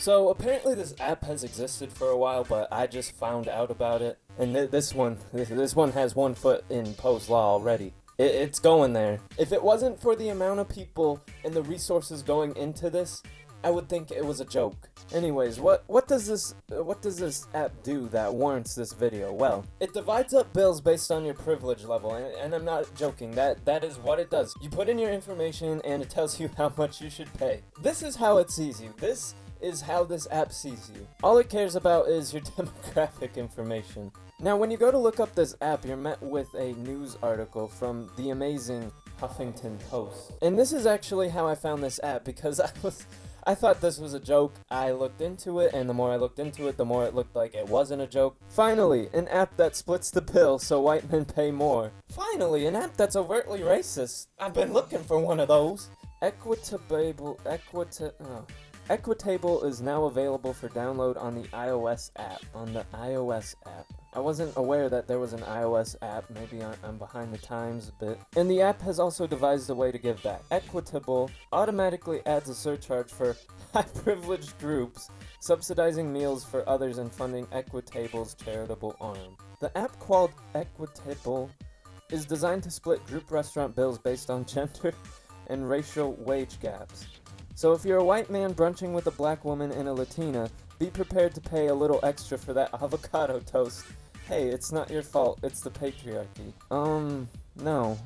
So apparently this app has existed for a while, but I just found out about it. And this one has 1 foot in Poe's Law already. It's going there. If it wasn't for the amount of people and the resources going into this, I would think it was a joke. Anyways, what does this app do that warrants this video? Well, it divides up bills based on your privilege level, and I'm not joking. That is what it does. You put in your information and it tells you how much you should pay. This is how it sees you. This is how this app sees you. All it cares about is your demographic information. Now, when you go to look up this app, you're met with a news article from the amazing Huffington Post. And this is actually how I found this app, because I thought this was a joke. I looked into it, and the more I looked into it, the more it looked like it wasn't a joke. Finally, an app that splits the bill so white men pay more. Finally, an app that's overtly racist. I've been looking for one of those. Equitable is now available for download on the iOS app. I wasn't aware that there was an iOS app. Maybe I'm behind the times a bit. And the app has also devised a way to give back. Equitable automatically adds a surcharge for high-privileged groups, subsidizing meals for others and funding Equitable's charitable arm. The app called Equitable is designed to split group restaurant bills based on gender and racial wage gaps. So if you're a white man brunching with a black woman and a Latina, be prepared to pay a little extra for that avocado toast. Hey, it's not your fault, it's the patriarchy. No.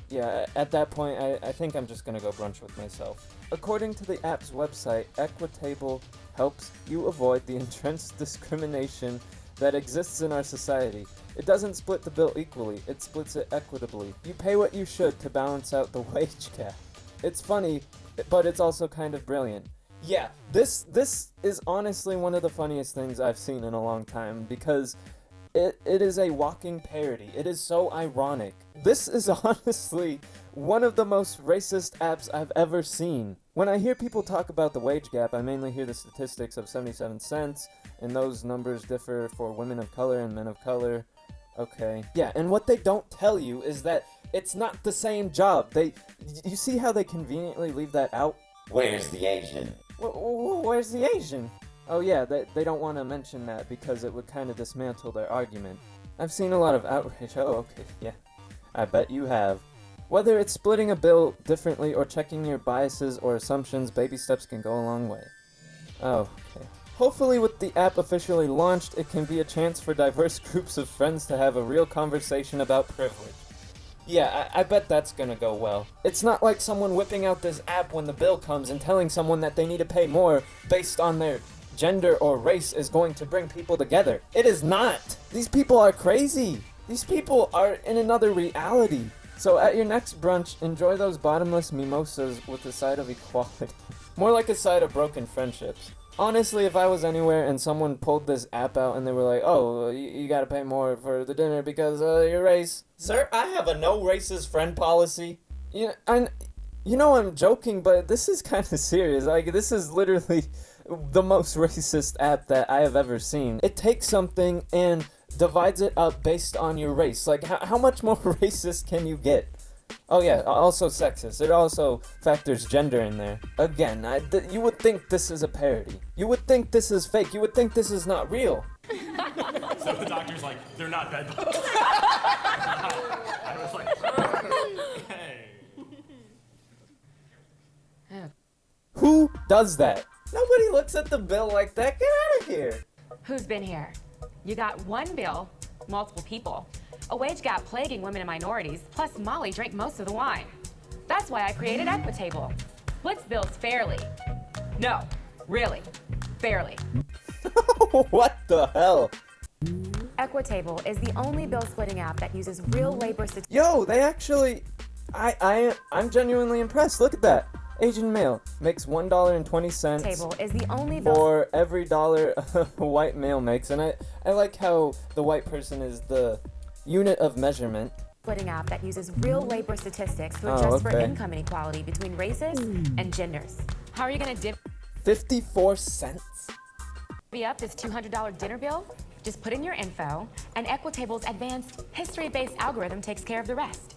Yeah, at that point, I think I'm just gonna go brunch with myself. According to the app's website, Equitable helps you avoid the entrenched discrimination that exists in our society. It doesn't split the bill equally, it splits it equitably. You pay what you should to balance out the wage gap. It's funny, but it's also kind of brilliant. Yeah, this is honestly one of the funniest things I've seen in a long time, because it is a walking parody. It is so ironic. This is honestly one of the most racist apps I've ever seen. When I hear people talk about the wage gap, I mainly hear the statistics of 77 cents, and those numbers differ for women of color and men of color. Okay. Yeah, and what they don't tell you is that it's not the same job. You see how they conveniently leave that out? Where's the Asian? Where's the Asian? Oh yeah, they don't want to mention that because it would kind of dismantle their argument. I've seen a lot of outrage. Oh, okay, yeah. I bet you have. Whether it's splitting a bill differently or checking your biases or assumptions, baby steps can go a long way. Oh, okay. Hopefully with the app officially launched, it can be a chance for diverse groups of friends to have a real conversation about privilege. Yeah, I bet that's gonna go well. It's not like someone whipping out this app when the bill comes and telling someone that they need to pay more based on their gender or race is going to bring people together. It is not! These people are crazy! These people are in another reality. So at your next brunch, enjoy those bottomless mimosas with a side of equality. More like a side of broken friendships. Honestly, if I was anywhere and someone pulled this app out and they were like, oh, you gotta pay more for the dinner because of your race. Sir, I have a no racist friend policy. You know I'm joking, but this is kind of serious. Like, this is literally the most racist app that I have ever seen. It takes something and divides it up based on your race. Like, how much more racist can you get? Oh yeah, also sexist. It also factors gender in there. Again, you would think this is a parody. You would think this is fake. You would think this is not real. So the doctor's like, they're not bed bugs. I was like, hey. Who does that? Nobody looks at the bill like that. Get out of here. Who's been here? You got one bill, multiple people. A wage gap plaguing women and minorities, plus Molly drank most of the wine. That's why I created Equitable. Splits bills fairly. No, really, fairly. What the hell? Equitable is the only bill splitting app that uses real labor statistics. Yo, they actually... I'm genuinely impressed. Look at that. Asian male makes $1.20 Table is the only bill for every dollar a white male makes. And I like how the white person is the unit of measurement. splitting app that uses real labor statistics to adjust for income inequality between races and genders. How are you going to divvy 54 cents? up this $200 dinner bill? Just put in your info, and Equitable's advanced history-based algorithm takes care of the rest.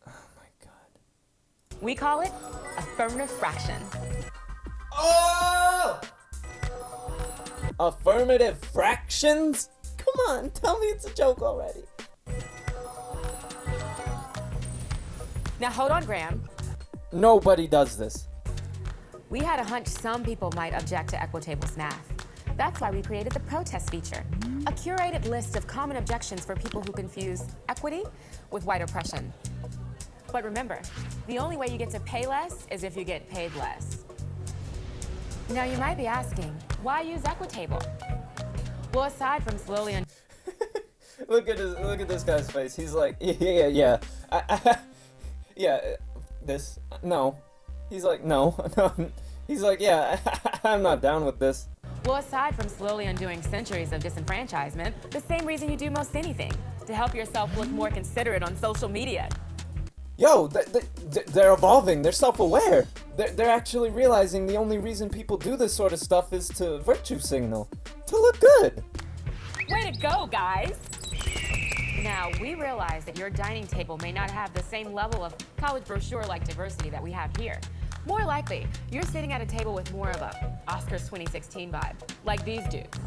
Oh my God. We call it affirmative fraction. Oh! Affirmative fractions? Come on, tell me it's a joke already. Now hold on, Graham. Nobody does this. We had a hunch some people might object to Equitable's math. That's why we created the protest feature, a curated list of common objections for people who confuse equity with white oppression. But remember, the only way you get to pay less is if you get paid less. Now you might be asking, why use Equitable? Well, aside from slowly Look at this guy's face. He's like, yeah. Yeah, this, no. He's like, no. He's like, yeah, I'm not down with this. Well, aside from slowly undoing centuries of disenfranchisement, the same reason you do most anything, to help yourself look more considerate on social media. Yo, they're evolving. They're self-aware. They're actually realizing the only reason people do this sort of stuff is to virtue signal, to look good. Way to go, guys! Now, we realize that your dining table may not have the same level of college brochure-like diversity that we have here. More likely, you're sitting at a table with more of a Oscars 2016 vibe, like these dudes.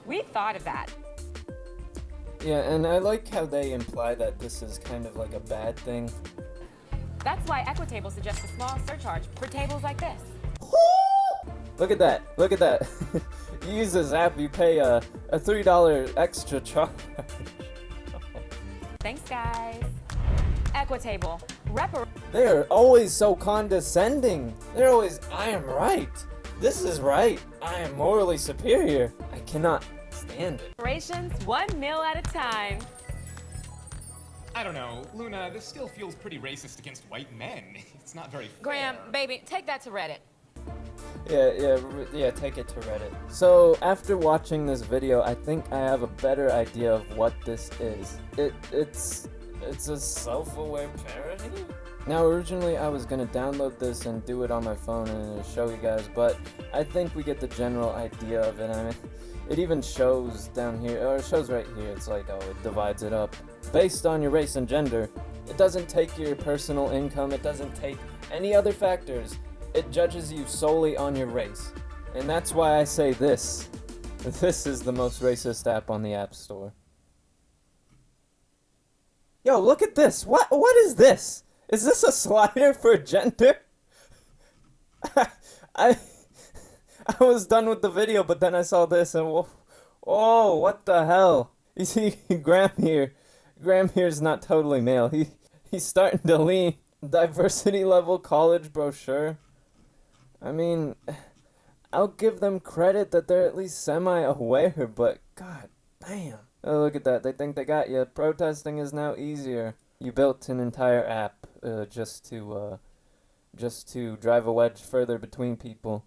We thought of that. Yeah, and I like how they imply that this is kind of like a bad thing. That's why Equitable suggests a small surcharge for tables like this. Look at that. Look at that. You use this app, you pay a $3 extra charge. Thanks, guys. Equitable. They are always so condescending. They're always, I am right. This is right. I am morally superior. I cannot stand it. Reparations, one meal at a time. I don't know, Luna, this still feels pretty racist against white men. It's not very fair. Graham, baby, take that to Reddit. Yeah, take it to Reddit. So, after watching this video, I think I have a better idea of what this is. It's a self-aware parody? Now, originally I was gonna download this and do it on my phone and show you guys, but I think we get the general idea of it. I mean, it even shows down here, or it shows right here, it's like, oh, it divides it up. Based on your race and gender, it doesn't take your personal income, it doesn't take any other factors. It judges you solely on your race. And that's why I say this. This is the most racist app on the App Store. Yo, look at this. What is this? Is this a slider for gender? I was done with the video, but then I saw this and whoa, what the hell? You see, Graham here's not totally male. He's starting to lean. Diversity level college brochure. I mean, I'll give them credit that they're at least semi-aware, but god damn. Oh, look at that. They think they got you. Protesting is now easier. You built an entire app just to drive a wedge further between people.